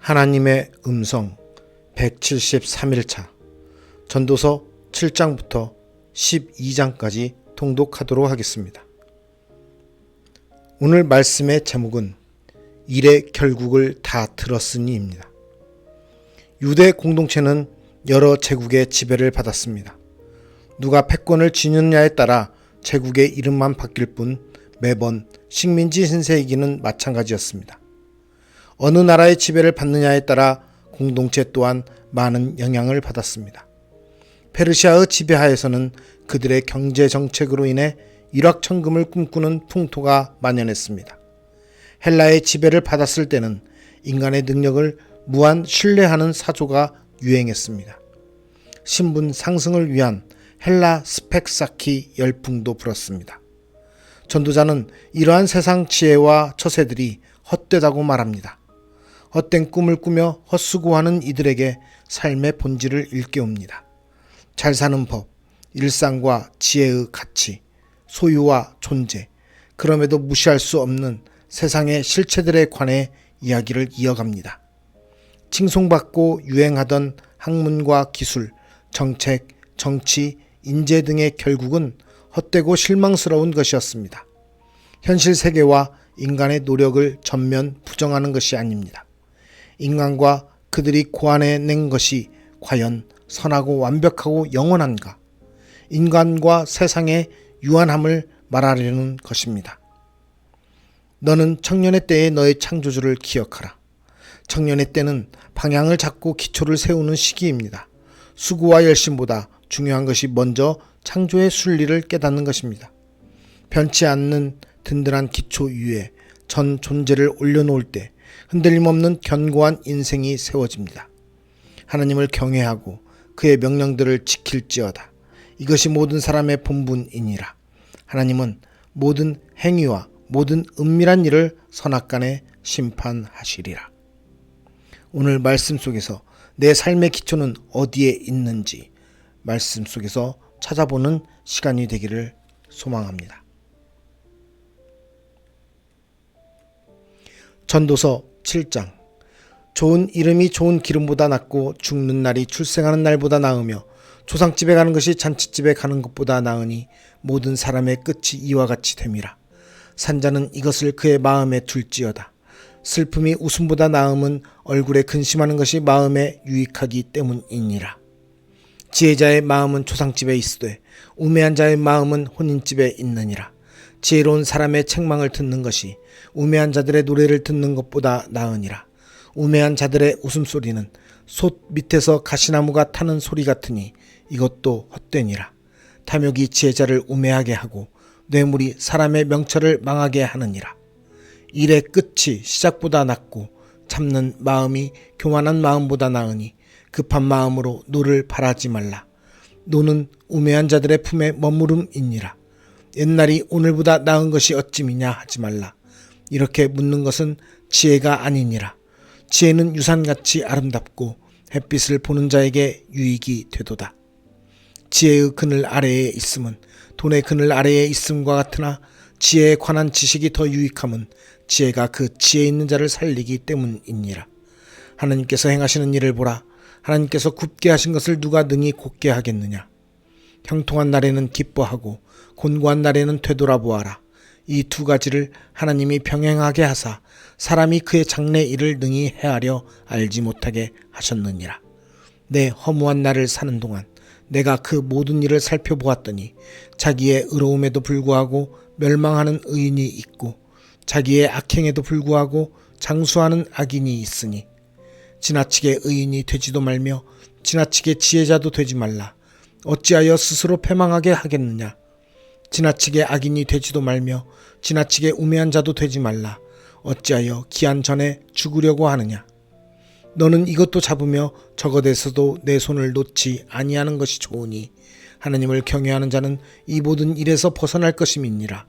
하나님의 음성 173일차 전도서 7장부터 12장까지 통독하도록 하겠습니다. 오늘 말씀의 제목은 일의 결국을 다 들었으니입니다. 유대 공동체는 여러 제국의 지배를 받았습니다. 누가 패권을 쥐느냐에 따라 제국의 이름만 바뀔 뿐 매번 식민지 신세이기는 마찬가지였습니다. 어느 나라의 지배를 받느냐에 따라 공동체 또한 많은 영향을 받았습니다. 페르시아의 지배하에서는 그들의 경제 정책으로 인해 일확천금을 꿈꾸는 풍토가 만연했습니다. 헬라의 지배를 받았을 때는 인간의 능력을 무한 신뢰하는 사조가 유행했습니다. 신분 상승을 위한 헬라 스펙 쌓기 열풍도 불었습니다. 전도자는 이러한 세상 지혜와 처세들이 헛되다고 말합니다. 헛된 꿈을 꾸며 헛수고하는 이들에게 삶의 본질을 일깨웁니다. 잘 사는 법, 일상과 지혜의 가치, 소유와 존재, 그럼에도 무시할 수 없는 세상의 실체들에 관해 이야기를 이어갑니다. 칭송받고 유행하던 학문과 기술, 정책, 정치, 인재 등의 결국은 헛되고 실망스러운 것이었습니다. 현실 세계와 인간의 노력을 전면 부정하는 것이 아닙니다. 인간과 그들이 고안해낸 것이 과연 선하고 완벽하고 영원한가? 인간과 세상의 유한함을 말하려는 것입니다. 너는 청년의 때에 너의 창조주를 기억하라. 청년의 때는 방향을 잡고 기초를 세우는 시기입니다. 수고와 열심보다 중요한 것이 먼저 창조의 순리를 깨닫는 것입니다. 변치 않는 든든한 기초 위에 전 존재를 올려놓을 때 흔들림 없는 견고한 인생이 세워집니다. 하나님을 경외하고 그의 명령들을 지킬지어다. 이것이 모든 사람의 본분이니라. 하나님은 모든 행위와 모든 은밀한 일을 선악간에 심판하시리라. 오늘 말씀 속에서 내 삶의 기초는 어디에 있는지 말씀 속에서 찾아보는 시간이 되기를 소망합니다. 전도서 7장. 좋은 이름이 좋은 기름보다 낫고 죽는 날이 출생하는 날보다 나으며 조상집에 가는 것이 잔치집에 가는 것보다 나으니 모든 사람의 끝이 이와 같이 됨이라. 산자는 이것을 그의 마음에 둘지어다. 슬픔이 웃음보다 나음은 얼굴에 근심하는 것이 마음에 유익하기 때문이니라. 지혜자의 마음은 조상집에 있으되 우매한 자의 마음은 혼인집에 있느니라. 지혜로운 사람의 책망을 듣는 것이 우매한 자들의 노래를 듣는 것보다 나으니라. 우매한 자들의 웃음소리는 솥 밑에서 가시나무가 타는 소리 같으니 이것도 헛되니라. 탐욕이 지혜자를 우매하게 하고 뇌물이 사람의 명철을 망하게 하느니라. 일의 끝이 시작보다 낫고 참는 마음이 교만한 마음보다 나으니 급한 마음으로 노를 바라지 말라. 노는 우매한 자들의 품에 머무름이니라. 옛날이 오늘보다 나은 것이 어찌미냐 하지 말라. 이렇게 묻는 것은 지혜가 아니니라. 지혜는 유산같이 아름답고 햇빛을 보는 자에게 유익이 되도다. 지혜의 그늘 아래에 있음은 돈의 그늘 아래에 있음과 같으나 지혜에 관한 지식이 더 유익함은 지혜가 그 지혜 있는 자를 살리기 때문이니라. 하나님께서 행하시는 일을 보라. 하나님께서 굽게 하신 것을 누가 능히 곧게 하겠느냐. 형통한 날에는 기뻐하고 곤고한 날에는 되돌아보아라. 이 두 가지를 하나님이 병행하게 하사 사람이 그의 장래 일을 능히 헤아려 알지 못하게 하셨느니라. 내 허무한 날을 사는 동안 내가 그 모든 일을 살펴보았더니 자기의 의로움에도 불구하고 멸망하는 의인이 있고 자기의 악행에도 불구하고 장수하는 악인이 있으니 지나치게 의인이 되지도 말며 지나치게 지혜자도 되지 말라. 어찌하여 스스로 패망하게 하겠느냐. 지나치게 악인이 되지도 말며 지나치게 우매한 자도 되지 말라. 어찌하여 기한 전에 죽으려고 하느냐. 너는 이것도 잡으며 저것에서도 내 손을 놓지 아니하는 것이 좋으니 하나님을 경외하는 자는 이 모든 일에서 벗어날 것임이니라.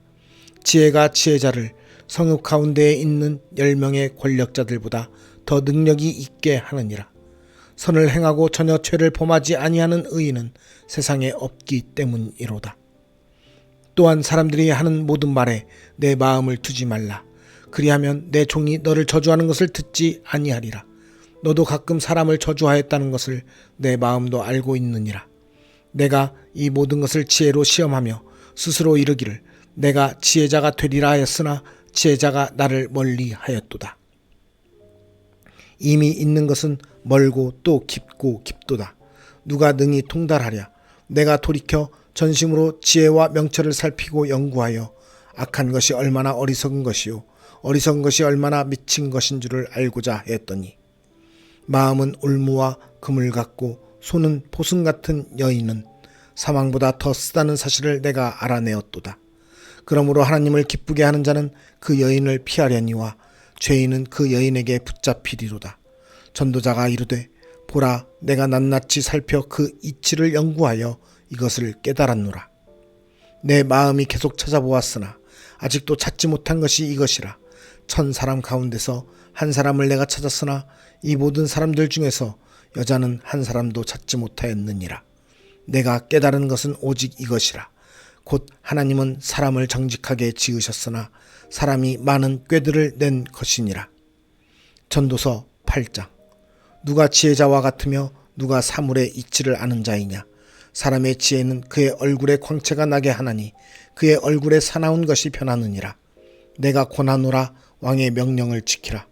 지혜가 지혜자를 성읍 가운데에 있는 10명의 권력자들보다 더 능력이 있게 하느니라. 선을 행하고 전혀 죄를 범하지 아니하는 의인은 세상에 없기 때문이로다. 또한 사람들이 하는 모든 말에 내 마음을 두지 말라. 그리하면 내 종이 너를 저주하는 것을 듣지 아니하리라. 너도 가끔 사람을 저주하였다는 것을 내 마음도 알고 있느니라. 내가 이 모든 것을 지혜로 시험하며 스스로 이르기를 내가 지혜자가 되리라 하였으나 지혜자가 나를 멀리하였도다. 이미 있는 것은 멀고 또 깊고 깊도다. 누가 능히 통달하랴. 내가 돌이켜 전심으로 지혜와 명철을 살피고 연구하여 악한 것이 얼마나 어리석은 것이요 어리석은 것이 얼마나 미친 것인 줄을 알고자 했더니 마음은 올무와 그물 같고 손은 포승 같은 여인은 사망보다 더 쓰다는 사실을 내가 알아내었도다. 그러므로 하나님을 기쁘게 하는 자는 그 여인을 피하려니와 죄인은 그 여인에게 붙잡히리로다. 전도자가 이르되 보라 내가 낱낱이 살펴 그 이치를 연구하여 이것을 깨달았노라. 내 마음이 계속 찾아보았으나 아직도 찾지 못한 것이 이것이라. 1000사람 가운데서 한 사람을 내가 찾았으나 이 모든 사람들 중에서 여자는 한 사람도 찾지 못하였느니라. 내가 깨달은 것은 오직 이것이라. 곧 하나님은 사람을 정직하게 지으셨으나 사람이 많은 꾀들을 낸 것이니라. 전도서 8장. 누가 지혜자와 같으며 누가 사물의 이치를 아는 자이냐. 사람의 지혜는 그의 얼굴에 광채가 나게 하나니 그의 얼굴에 사나운 것이 변하느니라. 내가 권하노라. 왕의 명령을 지키라.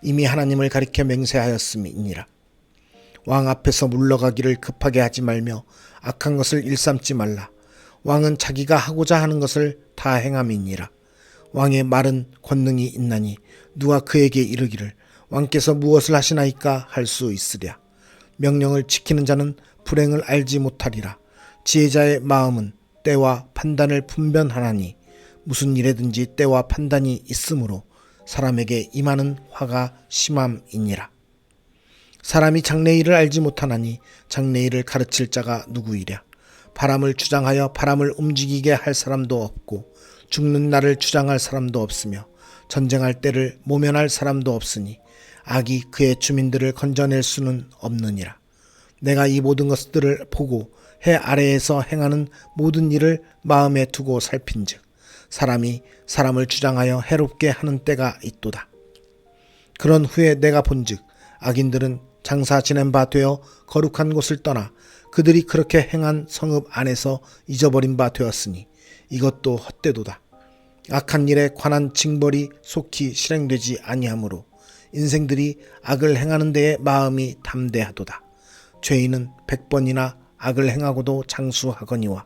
이미 하나님을 가리켜 맹세하였음이니라. 왕 앞에서 물러가기를 급하게 하지 말며 악한 것을 일삼지 말라. 왕은 자기가 하고자 하는 것을 다 행함이니라. 왕의 말은 권능이 있나니 누가 그에게 이르기를 왕께서 무엇을 하시나이까 할 수 있으랴. 명령을 지키는 자는 불행을 알지 못하리라. 지혜자의 마음은 때와 판단을 분별하나니 무슨 일에든지 때와 판단이 있으므로 사람에게 임하는 화가 심함이니라. 사람이 장래일을 알지 못하나니 장래일을 가르칠 자가 누구이랴. 바람을 주장하여 바람을 움직이게 할 사람도 없고 죽는 날을 주장할 사람도 없으며 전쟁할 때를 모면할 사람도 없으니 악이 그의 주민들을 건져낼 수는 없느니라. 내가 이 모든 것들을 보고 해 아래에서 행하는 모든 일을 마음에 두고 살핀즉 사람이 사람을 주장하여 해롭게 하는 때가 있도다. 그런 후에 내가 본즉 악인들은 장사 지낸 바 되어 거룩한 곳을 떠나 그들이 그렇게 행한 성읍 안에서 잊어버린 바 되었으니 이것도 헛되도다. 악한 일에 관한 징벌이 속히 실행되지 아니하므로 인생들이 악을 행하는 데에 마음이 담대하도다. 죄인은 100번이나 악을 행하고도 장수하거니와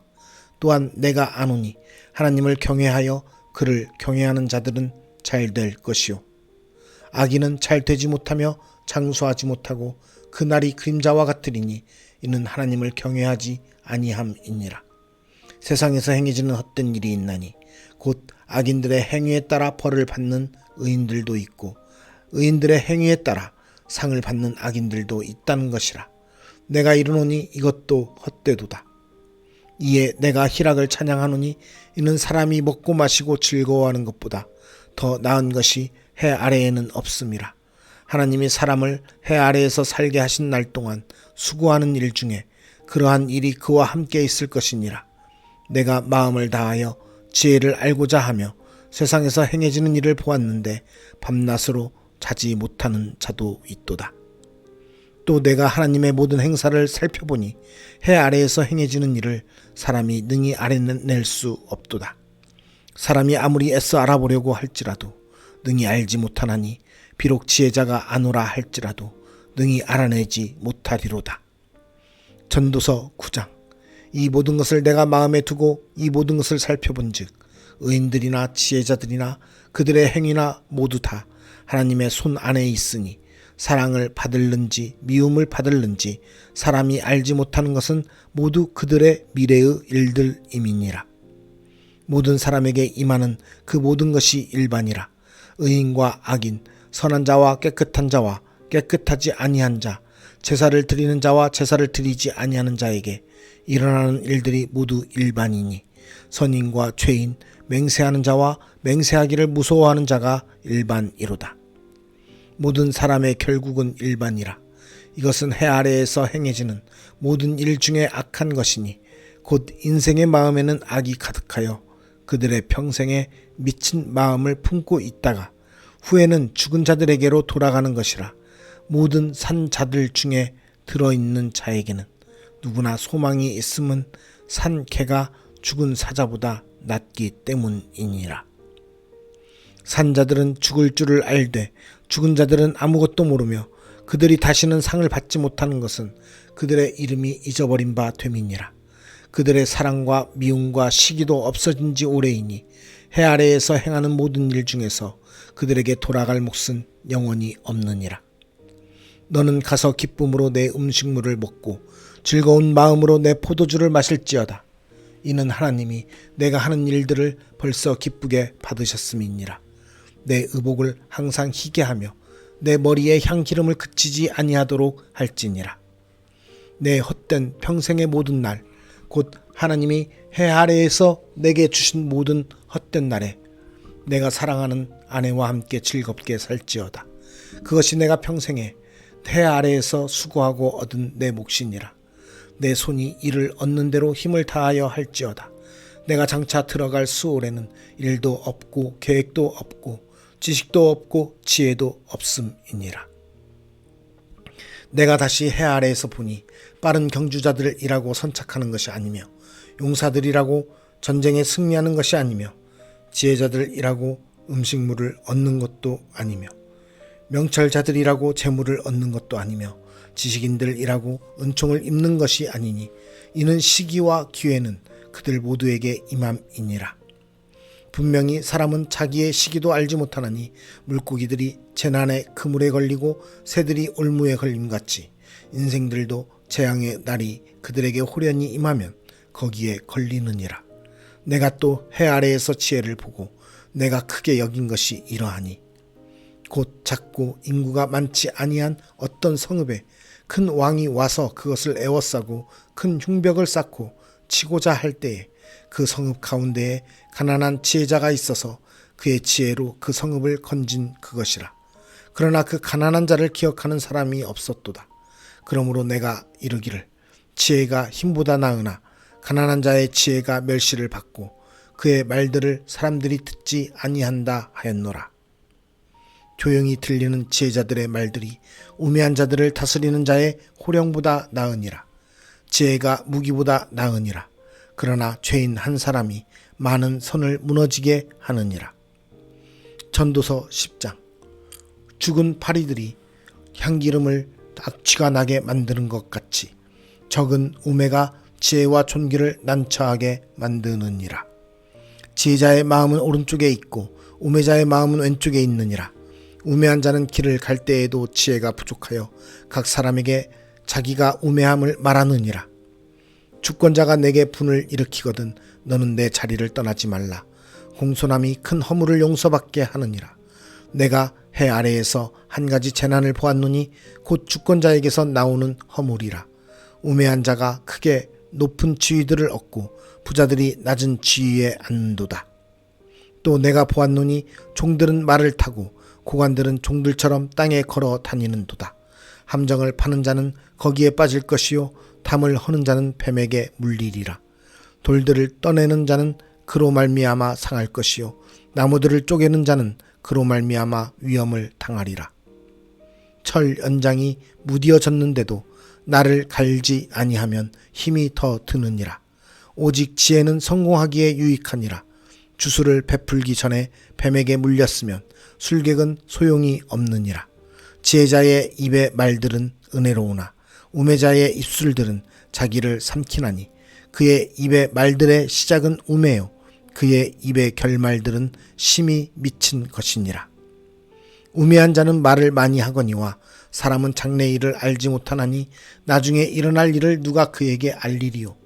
또한 내가 아노니 하나님을 경외하여 그를 경외하는 자들은 잘 될 것이요 악인은 잘 되지 못하며 장수하지 못하고 그날이 그림자와 같으리니 이는 하나님을 경외하지 아니함이니라. 세상에서 행해지는 헛된 일이 있나니 곧 악인들의 행위에 따라 벌을 받는 의인들도 있고 의인들의 행위에 따라 상을 받는 악인들도 있다는 것이라. 내가 이르노니 이것도 헛되도다. 이에 내가 희락을 찬양하노니 이는 사람이 먹고 마시고 즐거워하는 것보다 더 나은 것이 해 아래에는 없음이라. 하나님이 사람을 해 아래에서 살게 하신 날 동안 수고하는 일 중에 그러한 일이 그와 함께 있을 것이니라. 내가 마음을 다하여 지혜를 알고자 하며 세상에서 행해지는 일을 보았는데 밤낮으로 자지 못하는 자도 있도다. 또 내가 하나님의 모든 행사를 살펴보니 해 아래에서 행해지는 일을 사람이 능히 알아낼 수 없도다. 사람이 아무리 애써 알아보려고 할지라도 능히 알지 못하나니 비록 지혜자가 아노라 할지라도 능히 알아내지 못하리로다. 전도서 9장. 이 모든 것을 내가 마음에 두고 이 모든 것을 살펴본즉 의인들이나 지혜자들이나 그들의 행위나 모두 다 하나님의 손 안에 있으니 사랑을 받을는지 미움을 받을는지 사람이 알지 못하는 것은 모두 그들의 미래의 일들임이니라. 모든 사람에게 임하는 그 모든 것이 일반이라. 의인과 악인, 선한 자와 깨끗한 자와 깨끗하지 아니한 자, 제사를 드리는 자와 제사를 드리지 아니하는 자에게 일어나는 일들이 모두 일반이니 선인과 죄인, 맹세하는 자와 맹세하기를 무서워하는 자가 일반이로다. 모든 사람의 결국은 일반이라. 이것은 해 아래에서 행해지는 모든 일 중에 악한 것이니 곧 인생의 마음에는 악이 가득하여 그들의 평생에 미친 마음을 품고 있다가 후에는 죽은 자들에게로 돌아가는 것이라. 모든 산 자들 중에 들어있는 자에게는 누구나 소망이 있음은 산 개가 죽은 사자보다 낫기 때문이니라. 산자들은 죽을 줄을 알되 죽은 자들은 아무것도 모르며 그들이 다시는 상을 받지 못하는 것은 그들의 이름이 잊어버린 바 됨이니라. 그들의 사랑과 미움과 시기도 없어진 지 오래이니 해 아래에서 행하는 모든 일 중에서 그들에게 돌아갈 몫은 영원히 없느니라. 너는 가서 기쁨으로 내 음식물을 먹고 즐거운 마음으로 내 포도주를 마실지어다. 이는 하나님이 내가 하는 일들을 벌써 기쁘게 받으셨음이니라. 내 의복을 항상 희게 하며 내 머리에 향기름을 그치지 아니하도록 할지니라. 내 헛된 평생의 모든 날, 곧 하나님이 해 아래에서 내게 주신 모든 헛된 날에 내가 사랑하는 아내와 함께 즐겁게 살지어다. 그것이 내가 평생에 해 아래에서 수고하고 얻은 내 몫이니라. 내 손이 이를 얻는 대로 힘을 다하여 할지어다. 내가 장차 들어갈 수월에는 일도 없고 계획도 없고 지식도 없고 지혜도 없음이니라. 내가 다시 해 아래에서 보니 빠른 경주자들이라고 선착하는 것이 아니며 용사들이라고 전쟁에 승리하는 것이 아니며 지혜자들이라고 음식물을 얻는 것도 아니며 명철자들이라고 재물을 얻는 것도 아니며 지식인들이라고 은총을 입는 것이 아니니 이는 시기와 기회는 그들 모두에게 임함이니라. 분명히 사람은 자기의 시기도 알지 못하나니 물고기들이 재난의 그물에 걸리고 새들이 올무에 걸림같이 인생들도 재앙의 날이 그들에게 호련히 임하면 거기에 걸리느니라. 내가 또 해 아래에서 지혜를 보고 내가 크게 여긴 것이 이러하니 곧 작고 인구가 많지 아니한 어떤 성읍에 큰 왕이 와서 그것을 에워싸고 큰 흉벽을 쌓고 치고자 할 때에 그 성읍 가운데에 가난한 지혜자가 있어서 그의 지혜로 그 성읍을 건진 그것이라. 그러나 그 가난한 자를 기억하는 사람이 없었도다. 그러므로 내가 이르기를 지혜가 힘보다 나으나 가난한 자의 지혜가 멸시를 받고 그의 말들을 사람들이 듣지 아니한다 하였노라. 조용히 들리는 지혜자들의 말들이 우매한 자들을 다스리는 자의 호령보다 나으니라. 지혜가 무기보다 나으니라. 그러나 죄인 한 사람이 많은 선을 무너지게 하느니라. 전도서 10장. 죽은 파리들이 향기름을 악취가 나게 만드는 것 같이 적은 우매가 지혜와 존귀를 난처하게 만드느니라. 지혜자의 마음은 오른쪽에 있고 우매자의 마음은 왼쪽에 있느니라. 우매한 자는 길을 갈 때에도 지혜가 부족하여 각 사람에게 자기가 우매함을 말하느니라. 주권자가 내게 분을 일으키거든 너는 내 자리를 떠나지 말라. 공손함이 큰 허물을 용서받게 하느니라. 내가 해 아래에서 한 가지 재난을 보았노니 곧 주권자에게서 나오는 허물이라. 우매한 자가 크게 높은 지위들을 얻고 부자들이 낮은 지위에 앉는도다. 또 내가 보았노니 종들은 말을 타고 고관들은 종들처럼 땅에 걸어 다니는도다. 함정을 파는 자는 거기에 빠질 것이요 담을 허는 자는 뱀에게 물리리라. 돌들을 떠내는 자는 그로 말미암아 상할 것이요 나무들을 쪼개는 자는 그로 말미암아 위험을 당하리라. 철 연장이 무디어졌는데도 나를 갈지 아니하면 힘이 더 드느니라. 오직 지혜는 성공하기에 유익하니라. 주술을 베풀기 전에 뱀에게 물렸으면 술객은 소용이 없느니라. 지혜자의 입의 말들은 은혜로우나 우매자의 입술들은 자기를 삼키나니 그의 입의 말들의 시작은 우매요 그의 입의 결말들은 심히 미친 것이니라. 우매한 자는 말을 많이 하거니와 사람은 장래 일을 알지 못하나니 나중에 일어날 일을 누가 그에게 알리리요.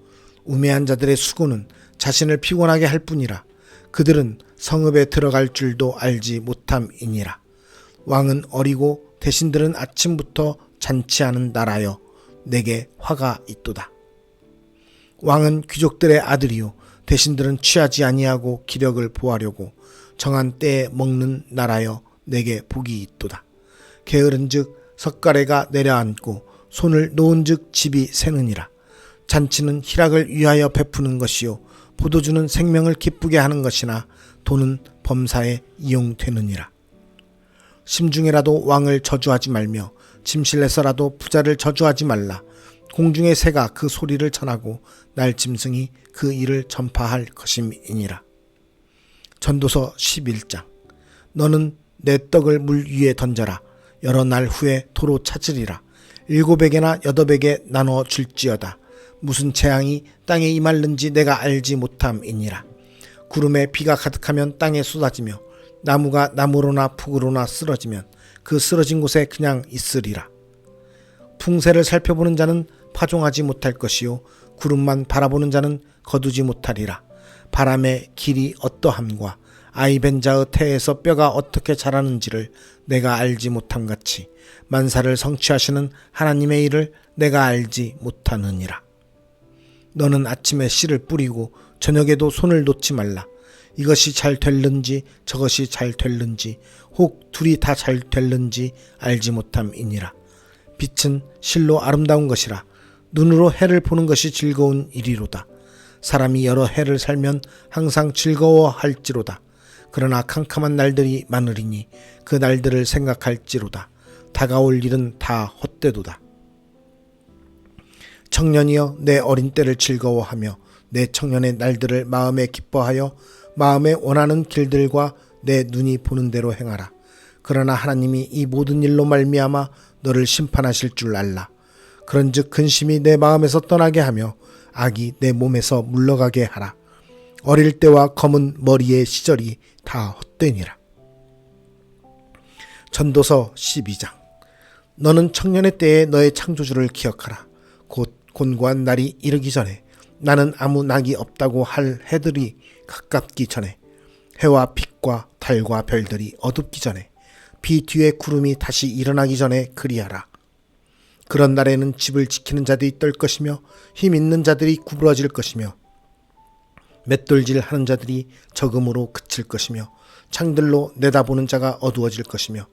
우매한 자들의 수고는 자신을 피곤하게 할 뿐이라. 그들은 성읍에 들어갈 줄도 알지 못함이니라. 왕은 어리고 대신들은 아침부터 잔치하는 나라여 내게 화가 있도다. 왕은 귀족들의 아들이요 대신들은 취하지 아니하고 기력을 보하려고 정한 때에 먹는 나라여 내게 복이 있도다. 게으른즉 석가래가 내려앉고 손을 놓은즉 집이 새느니라. 잔치는 희락을 위하여 베푸는 것이요 포도주는 생명을 기쁘게 하는 것이나 돈은 범사에 이용되느니라. 심중에라도 왕을 저주하지 말며 침실에서라도 부자를 저주하지 말라. 공중의 새가 그 소리를 전하고 날짐승이 그 일을 전파할 것임이니라. 전도서 11장. 너는 내 떡을 물 위에 던져라. 여러 날 후에 도로 찾으리라. 7에게나 8에게 나눠 줄지어다. 무슨 재앙이 땅에 임할는지 내가 알지 못함이니라. 구름에 비가 가득하면 땅에 쏟아지며 나무가 나무로나 푹으로나 쓰러지면 그 쓰러진 곳에 그냥 있으리라. 풍세를 살펴보는 자는 파종하지 못할 것이요 구름만 바라보는 자는 거두지 못하리라. 바람의 길이 어떠함과 아이 벤 자의 태에서 뼈가 어떻게 자라는지를 내가 알지 못함같이 만사를 성취하시는 하나님의 일을 내가 알지 못하느니라. 너는 아침에 씨를 뿌리고 저녁에도 손을 놓지 말라. 이것이 잘 될는지 저것이 잘 될는지 혹 둘이 다 잘 될는지 알지 못함이니라. 빛은 실로 아름다운 것이라. 눈으로 해를 보는 것이 즐거운 일이로다. 사람이 여러 해를 살면 항상 즐거워할지로다. 그러나 캄캄한 날들이 많으리니 그 날들을 생각할지로다. 다가올 일은 다 헛되도다. 청년이여 내 어린 때를 즐거워하며 내 청년의 날들을 마음에 기뻐하여 마음에 원하는 길들과 내 눈이 보는 대로 행하라. 그러나 하나님이 이 모든 일로 말미암아 너를 심판하실 줄 알라. 그런즉 근심이 내 마음에서 떠나게 하며 악이 내 몸에서 물러가게 하라. 어릴 때와 검은 머리의 시절이 다 헛되니라. 전도서 12장. 너는 청년의 때에 너의 창조주를 기억하라. 곧 곤고한 날이 이르기 전에 나는 아무 낙이 없다고 할 해들이 가깝기 전에 해와 빛과 달과 별들이 어둡기 전에 비 뒤에 구름이 다시 일어나기 전에 그리하라. 그런 날에는 집을 지키는 자들이 떨 것이며 힘 있는 자들이 구부러질 것이며 맷돌질 하는 자들이 적음으로 그칠 것이며 창들로 내다보는 자가 어두워질 것이며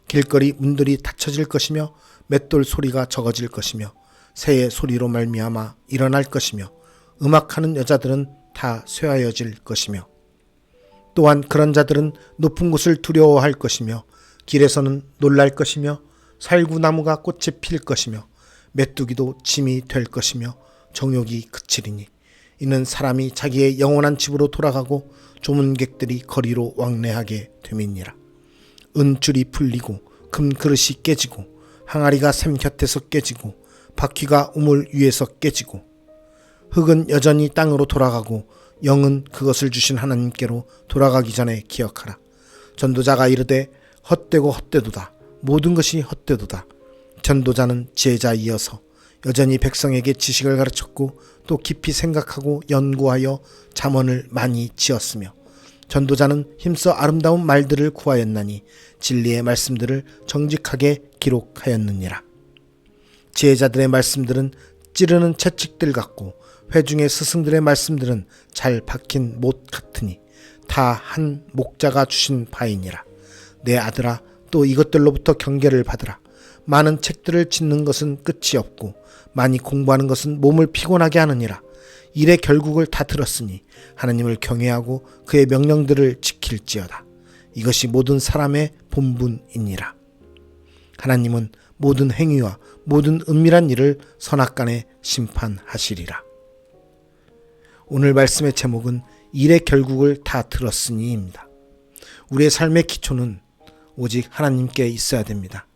길거리 문들이 닫혀질 것이며 맷돌 소리가 적어질 것이며 새의 소리로 말미암아 일어날 것이며 음악하는 여자들은 다 쇠하여질 것이며 또한 그런 자들은 높은 곳을 두려워할 것이며 길에서는 놀랄 것이며 살구나무가 꽃에 필 것이며 메뚜기도 짐이 될 것이며 정욕이 그치리니 이는 사람이 자기의 영원한 집으로 돌아가고 조문객들이 거리로 왕래하게 됨이니라. 은줄이 풀리고 금그릇이 깨지고 항아리가 샘 곁에서 깨지고 바퀴가 우물 위에서 깨지고 흙은 여전히 땅으로 돌아가고 영은 그것을 주신 하나님께로 돌아가기 전에 기억하라. 전도자가 이르되 헛되고 헛되도다. 모든 것이 헛되도다. 전도자는 제자이어서 여전히 백성에게 지식을 가르쳤고 또 깊이 생각하고 연구하여 잠언을 많이 지었으며 전도자는 힘써 아름다운 말들을 구하였나니 진리의 말씀들을 정직하게 기록하였느니라. 제자들의 말씀들은 찌르는 채찍들 같고 회중의 스승들의 말씀들은 잘 박힌 못 같으니 다 한 목자가 주신 바이니라. 내 아들아, 또 이것들로부터 경계를 받으라. 많은 책들을 짓는 것은 끝이 없고 많이 공부하는 것은 몸을 피곤하게 하느니라. 일의 결국을 다 들었으니 하나님을 경외하고 그의 명령들을 지킬지어다. 이것이 모든 사람의 본분이니라. 하나님은 모든 행위와 모든 은밀한 일을 선악간에 심판하시리라. 오늘 말씀의 제목은 일의 결국을 다 들었으니입니다. 우리의 삶의 기초는 오직 하나님께 있어야 됩니다.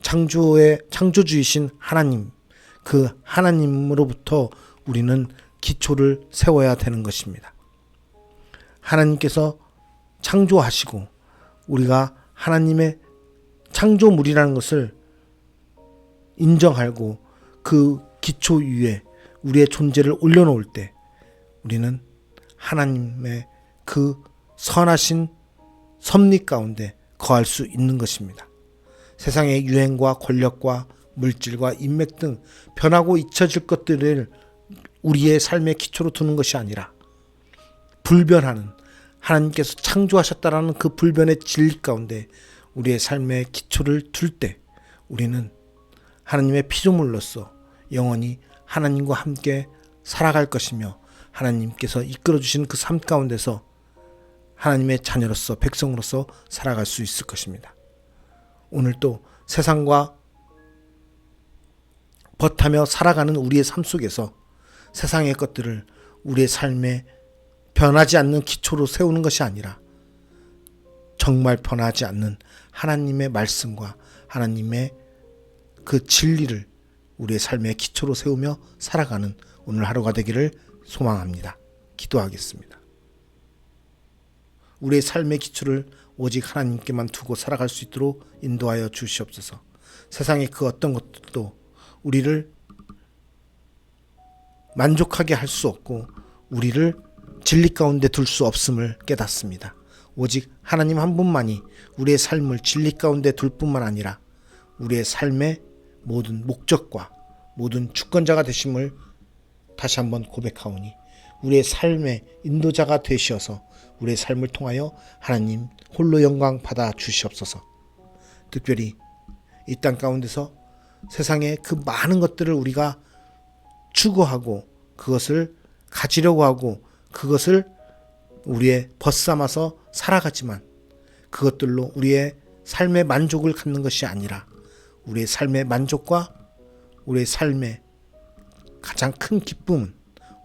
창조주이신 하나님, 그 하나님으로부터 우리는 기초를 세워야 되는 것입니다. 하나님께서 창조하시고 우리가 하나님의 창조물이라는 것을 인정하고 그 기초 위에 우리의 존재를 올려놓을 때 우리는 하나님의 그 선하신 섭리 가운데 거할 수 있는 것입니다. 세상의 유행과 권력과 물질과 인맥 등 변하고 잊혀질 것들을 우리의 삶의 기초로 두는 것이 아니라 불변하는 하나님께서 창조하셨다라는 그 불변의 진리 가운데 우리의 삶의 기초를 둘 때 우리는 하나님의 피조물로서 영원히 하나님과 함께 살아갈 것이며 하나님께서 이끌어주신 그 삶 가운데서 하나님의 자녀로서 백성으로서 살아갈 수 있을 것입니다. 오늘 또 세상과 버타며 살아가는 우리의 삶 속에서 세상의 것들을 우리의 삶에 변하지 않는 기초로 세우는 것이 아니라 정말 변하지 않는 하나님의 말씀과 하나님의 그 진리를 우리의 삶의 기초로 세우며 살아가는 오늘 하루가 되기를 소망합니다. 기도하겠습니다. 우리의 삶의 기초를 오직 하나님께만 두고 살아갈 수 있도록 인도하여 주시옵소서. 세상의 그 어떤 것들도 우리를 만족하게 할 수 없고 우리를 진리 가운데 둘 수 없음을 깨닫습니다. 오직 하나님 한 분만이 우리의 삶을 진리 가운데 둘 뿐만 아니라 우리의 삶의 모든 목적과 모든 주권자가 되심을 다시 한번 고백하오니 우리의 삶의 인도자가 되시어서 우리의 삶을 통하여 하나님 홀로 영광 받아 주시옵소서. 특별히 이 땅 가운데서 세상의 그 많은 것들을 우리가 추구하고 그것을 가지려고 하고 그것을 우리의 벗삼아서 살아가지만 그것들로 우리의 삶의 만족을 갖는 것이 아니라 우리의 삶의 만족과 우리의 삶의 가장 큰 기쁨은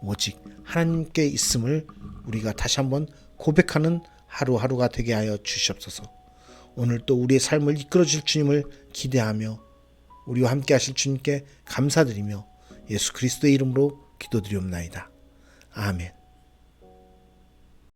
오직 하나님께 있음을 우리가 다시 한번 고백하는 하루하루가 되게 하여 주시옵소서. 오늘 또 우리의 삶을 이끌어 주실 주님을 기대하며 우리와 함께 하실 주님께 감사드리며 예수 그리스도의 이름으로 기도드리옵나이다. 아멘.